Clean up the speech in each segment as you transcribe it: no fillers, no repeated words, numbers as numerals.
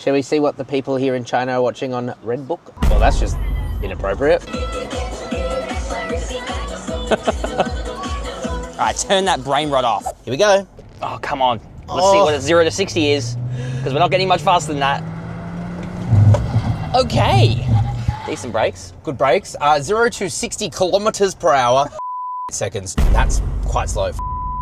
Shall we see what the people here in China are watching on Redbook? Well, that's just inappropriate. All right, turn that brain rot off. Here we go. Oh, come on. Let's see what a 0 to 60 is, because we're not getting much faster than that. Okay. Decent brakes. Good brakes. 0 to 60 kilometers per hour. Seconds. That's quite slow.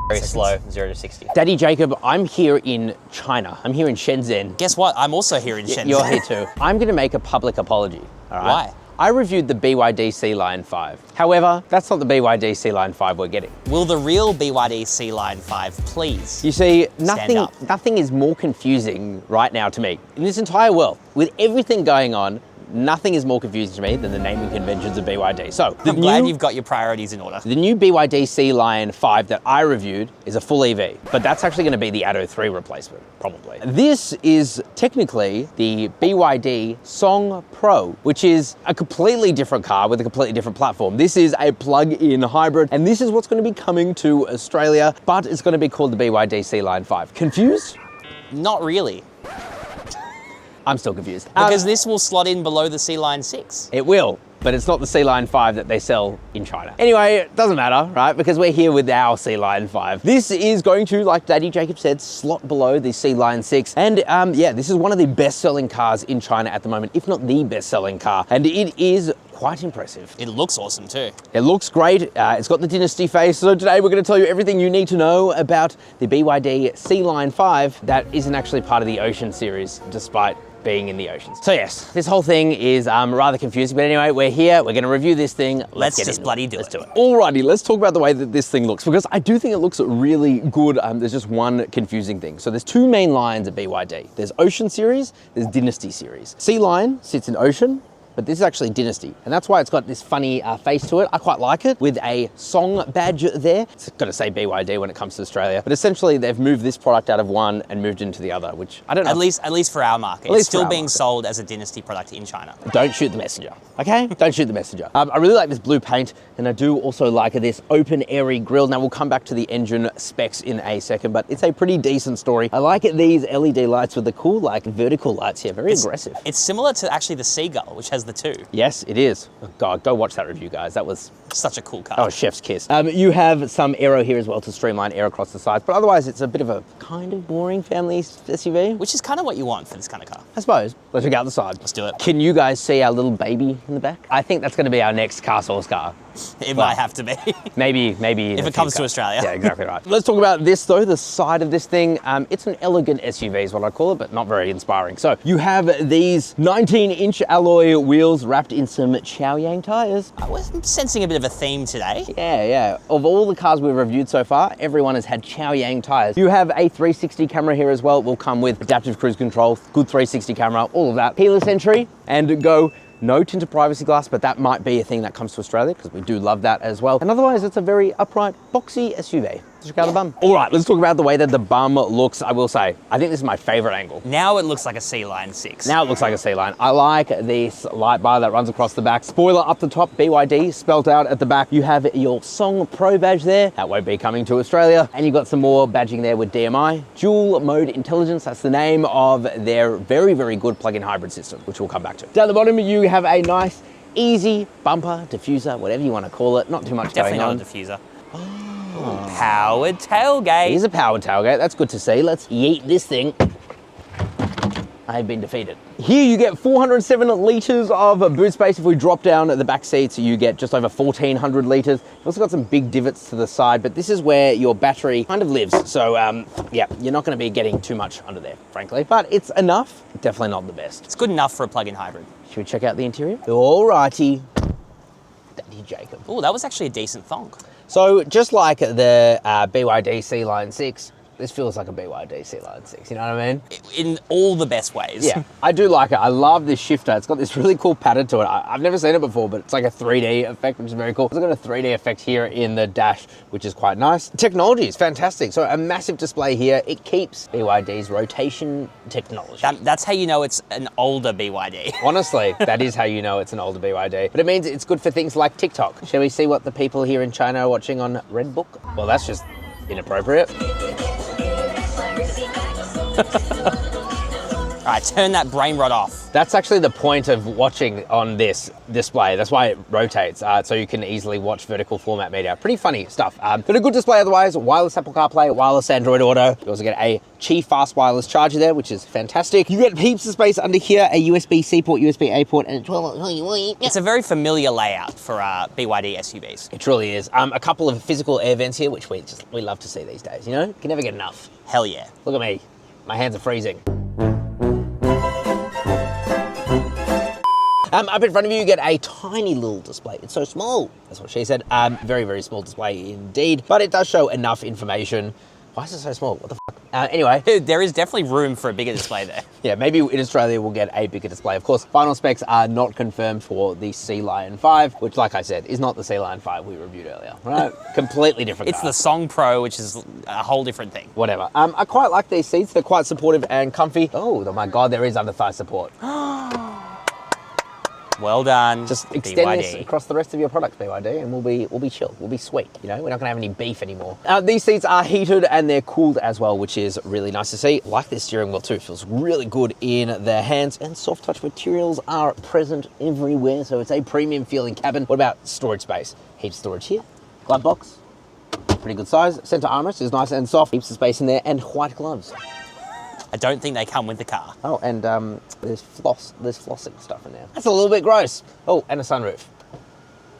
Very slow, 0 to 60. Daddy Jacob, I'm here in China. I'm here in Shenzhen. Guess what? I'm also here in Shenzhen. You're here too. I'm going to make a public apology. All right? Why? I reviewed the BYD Sea Lion 5. However, that's not the BYD Sea Lion 5 we're getting. Will the real BYD Sea Lion 5 please? You see, Stand up. nothing is more confusing right now to me. In this entire world, with everything going on, nothing is more confusing to me than the naming conventions of BYD. So, I'm glad you've got your priorities in order. the new BYD Sea Lion 5 that I reviewed is a full EV, but that's actually going to be the Atto 3 replacement, probably. This is technically the BYD Song Pro, which is a completely different car with a completely different platform. This is a plug-in hybrid, and this is what's going to be coming to Australia, but it's going to be called the BYD Sea Lion 5. Confused? Not really, I'm still confused. because this will slot in below the Sea Lion 6. It will, but it's not the Sea Lion 5 that they sell in China. Anyway, it doesn't matter, right? Because we're here with our Sea Lion 5. This is going to, like Daddy Jacob said, slot below the Sea Lion 6. And yeah, this is one of the best-selling cars in China at the moment, if not the best-selling car. And it is quite impressive. It looks awesome too. It looks great. It's got the Dynasty face. So today we're going to tell you everything you need to know about the BYD Sea Lion 5 that isn't actually part of the Ocean series, despite being in the oceans. So yes, this whole thing is rather confusing, but anyway, we're here, we're gonna review this thing. Let's get just into bloody it. do Let's it. do it. Alrighty, let's talk about the way that this thing looks, because I do think it looks really good. There's just one confusing thing. So there's two main lines of BYD. There's Ocean series, there's Dynasty series. Sea Lion sits in Ocean, but this is actually Dynasty. And that's why it's got this funny face to it. I quite like it with a song badge there. It's gotta say BYD when it comes to Australia. But essentially they've moved this product out of one and moved into the other, which I don't know. At least for our market. At least It's still for our being market. sold as a Dynasty product in China. Don't shoot the messenger, okay? Don't shoot the messenger. I really like this blue paint, and I do also like this open, airy grille. Now, we'll come back to the engine specs in a second, but it's a pretty decent story. I like these LED lights with the cool, like, vertical lights here. Very aggressive. It's similar to actually the Seagull, which has the two. Yes, it is. Oh, God, go watch that review, guys. That was Such a cool car. Oh, chef's kiss. You have some aero here as well to streamline air across the sides, but otherwise it's a bit of a kind of boring family SUV. Which is kind of what you want for this kind of car. I suppose. Let's check out the side. Let's do it. Can you guys see our little baby in the back? I think that's going to be our next car source car. It might have to be. Maybe If it comes to Australia. Yeah, exactly right. Let's talk about this though, the side of this thing. It's an elegant SUV is what I call it, but not very inspiring. So you have these 19-inch alloy wheels wrapped in some Chaoyang tires. We're sensing a bit of a theme today. Yeah. Of all the cars we've reviewed so far, everyone has had Chaoyang tires. You have a 360 camera here as well. It will come with adaptive cruise control, good 360 camera, all of that. Keyless entry, and go. No tinted privacy glass, but that might be a thing that comes to Australia because we do love that as well. And otherwise, it's a very upright, boxy SUV. Check out the bum. All right, let's talk about the way that the bum looks. I will say, I think this is my favorite angle. Now it looks like a Sea Lion 6. Now it looks like a Sea Lion. I like this light bar that runs across the back. Spoiler up the top, BYD spelt out at the back. You have your Song Pro badge there. That won't be coming to Australia. And you've got some more badging there with DMI. Dual Mode Intelligence, that's the name of their very, very good plug-in hybrid system, which we'll come back to. Down the bottom, you have a nice, easy bumper, diffuser, whatever you want to call it. Not too much Definitely going on. not a diffuser. Powered tailgate. Here's a powered tailgate. That's good to see. Let's yeet this thing. I have been defeated. Here you get 407 litres of boot space. If we drop down the back seats, you get just over 1,400 litres. You've also got some big divots to the side, but this is where your battery kind of lives. So yeah, you're not going to be getting too much under there, frankly. But it's enough. Definitely not the best. It's good enough for a plug-in hybrid. Should we check out the interior? Alrighty. Daddy Jacob. Oh, that was actually a decent thonk. So just like the BYD Sea Lion 6, this feels like a BYD Sea Lion 6, you know what I mean? In all the best ways. Yeah, I do like it. I love this shifter. It's got this really cool pattern to it. I've never seen it before, but it's like a 3D effect, which is very cool. It's got a 3D effect here in the dash, which is quite nice. Technology is fantastic. So a massive display here. It keeps BYD's rotation technology. That's how you know it's an older BYD. Honestly, that is how you know it's an older BYD. But it means it's good for things like TikTok. Shall we see what the people here in China are watching on Redbook? Well, that's just inappropriate. All right, turn that brain rot off. That's actually the point of watching on this display. That's why it rotates, so you can easily watch vertical format media. Pretty funny stuff. But a good display otherwise. Wireless Apple CarPlay, wireless Android Auto. You also get a Qi fast wireless charger there, which is fantastic. You get heaps of space under here, a USB-C port, USB-A port, and a 12. It's a very familiar layout for BYD SUVs. It truly is. A couple of physical air vents here, which we love to see these days. You know, you can never get enough. Hell yeah. Look at me. My hands are freezing. Up in front of you, you get a tiny little display. It's so small. That's what she said. Very, very small display indeed, but it does show enough information. Why is it so small? What the fuck? Anyway. There is definitely room for a bigger display there. Yeah, maybe in Australia we'll get a bigger display. Of course, final specs are not confirmed for the Sea Lion 5, which, like I said, is not the Sea Lion 5 we reviewed earlier. Right? Completely different It's car. the Song Pro, which is a whole different thing. Whatever. I quite like these seats. They're quite supportive and comfy. Oh my God, there is under thigh support. Well done. Just extend BYD. this across the rest of your products, BYD, and we'll be chill. We'll be sweet. You know, we're not gonna have any beef anymore. These seats are heated and they're cooled as well, which is really nice to see. Like this steering wheel too. Feels really good in the hands, and soft touch materials are present everywhere, so it's a premium feeling cabin. What about storage space? Heaps of storage here. Glove box, pretty good size. Center armrest is nice and soft. Heaps of space in there, and white gloves. I don't think they come with the car. Oh, and there's flossing stuff in there. That's a little bit gross. Oh, and a sunroof.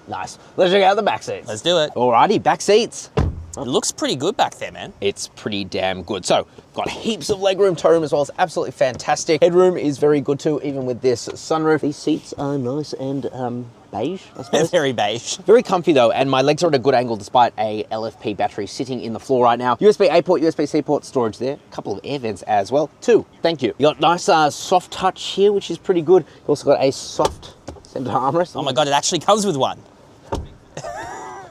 Nice. Let's check out the back seats. Let's do it. Alrighty, back seats. It looks pretty good back there, man. It's pretty damn good. So, got heaps of legroom, toe room as well. It's absolutely fantastic. Headroom is very good too, even with this sunroof. These seats are nice and beige, I suppose. Very beige. Very comfy though, and my legs are at a good angle despite a LFP battery sitting in the floor right now. USB-A port, USB-C port, storage there. A couple of air vents as well. 2, thank you. You got nice soft touch here, which is pretty good. You also got a soft center armrest. Oh my God, it actually comes with one.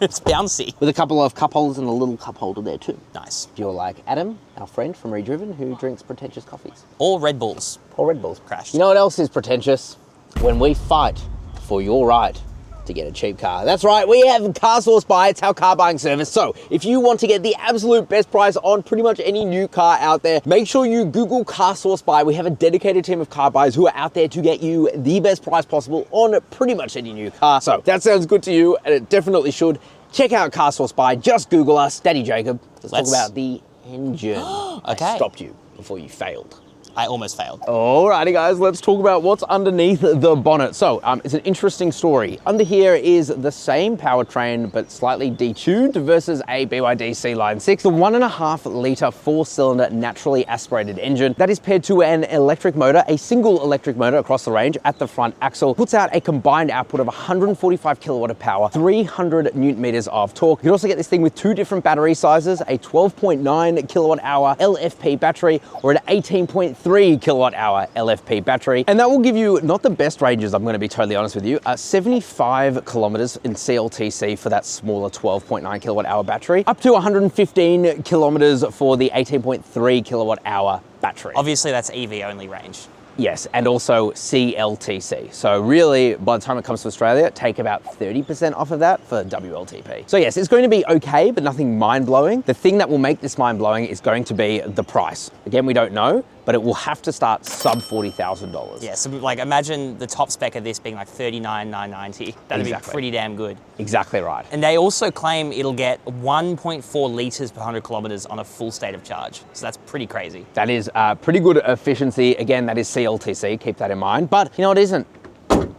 It's bouncy. With a couple of cup holders and a little cup holder there too. Nice. You're like Adam, our friend from Redriven, who drinks pretentious coffees. Or Red Bulls. Or Red Bulls. Crashed. You know what else is pretentious? When we fight for your right to get a cheap car. That's right, we have Car Source Buy. It's our car buying service. So if you want to get the absolute best price on pretty much any new car out there, make sure you Google Car Source Buy. We have a dedicated team of car buyers who are out there to get you the best price possible on pretty much any new car. So if that sounds good to you, and it definitely should. Check out Car Source Buy. Just Google us, Daddy Jacob. Let's talk about the engine. Okay. I stopped you before you failed. I almost failed. Alrighty guys, let's talk about what's underneath the bonnet. So it's an interesting story. Under here is the same powertrain but slightly detuned versus a BYD Sea Lion 6, the 1.5 litre 4-cylinder naturally aspirated engine that is paired to an electric motor, a single electric motor across the range at the front axle, puts out a combined output of 145 kilowatt of power, 300 newton meters of torque. You can also get this thing with 2 different battery sizes, a 12.9 kilowatt hour LFP battery or an 18.3 kilowatt hour LFP battery. And that will give you not the best ranges, I'm going to be totally honest with you, 75 kilometers in CLTC for that smaller 12.9 kilowatt hour battery, up to 115 kilometers for the 18.3 kilowatt hour battery. Obviously, that's EV only range. Yes, and also CLTC. So really, by the time it comes to Australia, take about 30% off of that for WLTP. So yes, it's going to be okay, but nothing mind-blowing. The thing that will make this mind-blowing is going to be the price. Again, we don't know, but it will have to start sub $40,000. Yeah, so like imagine the top spec of this being like $39,990. That'd be pretty damn good. Exactly right. And they also claim it'll get 1.4 litres per 100 kilometres on a full state of charge. So that's pretty crazy. That is pretty good efficiency. Again, that is CLTC, keep that in mind. But you know, it isn't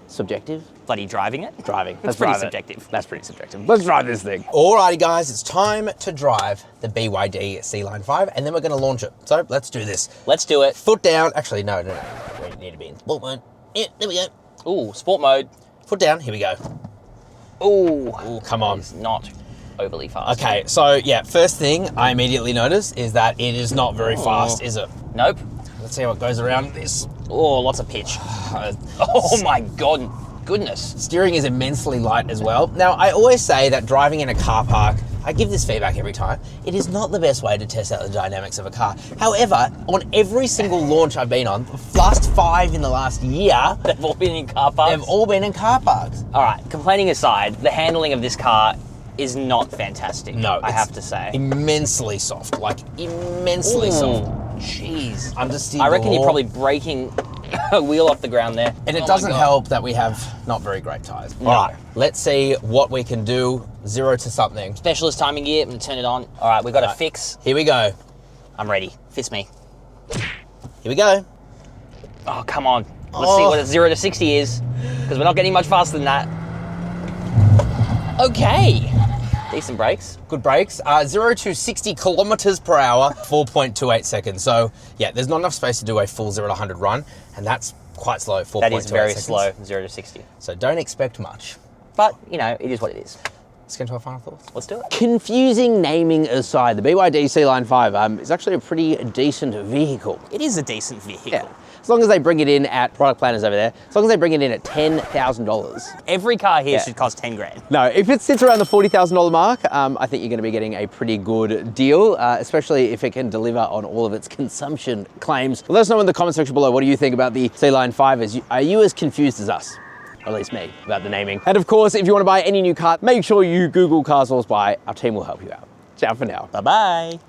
subjective. Bloody driving it? Driving. That's pretty subjective. That's pretty subjective. Let's drive this thing. Alrighty guys, it's time to drive the BYD Sea Lion 5 and then we're gonna launch it. So let's do this. Let's do it. Foot down. Actually, no. We need to be in sport mode. Yeah, there we go. Ooh, sport mode. Foot down, here we go. Ooh, come on. It's not overly fast. Okay, so yeah, first thing I immediately noticed is that it is not very fast, is it? Nope. Let's see how it goes around this. Oh, lots of pitch. Oh my God, goodness. Steering is immensely light as well. Now, I always say that driving in a car park, I give this feedback every time, it is not the best way to test out the dynamics of a car. However, on every single launch I've been on, the last 5 in the last year, They've all been in car parks? they've all been in car parks. All right, complaining aside, the handling of this car is not fantastic. No, I have to say. Immensely soft, like immensely soft. Jeez. Understeer I reckon you're galore. probably breaking a wheel off the ground there. And it Oh my doesn't God. help that we have not very great tires. No. All right, let's see what we can do. 0 to something. Specialist timing gear, I'm gonna turn it on. All right, we've got a fix. Here we go. I'm ready. Fist me. Here we go. Oh, come on. Let's see what a 0 to 60 is, because we're not getting much faster than that. Okay. Decent brakes. Good brakes. 0 to 60 kilometers per hour, 4.28 seconds. So yeah, there's not enough space to do a full 0 to 100 run, and that's quite slow, 4.28 That is very seconds. slow, 0 to 60. So don't expect much. But, you know, it is what it is. Let's get into our final thoughts. Let's do it. Confusing naming aside, the BYD C-Line 5 is actually a pretty decent vehicle. It is a decent vehicle. Yeah. As long as they bring it in at, product planners over there, as long as they bring it in at $10,000. Every car here Yeah. should cost 10 grand. No, if it sits around the $40,000 mark, I think you're going to be getting a pretty good deal, especially if it can deliver on all of its consumption claims. Let us know in the comment section below, what do you think about the C-Line 5? Are you as confused as us? Or at least me, about the naming. And of course, if you want to buy any new car, make sure you Google Cars Wars Buy. Our team will help you out. Ciao for now. Bye-bye.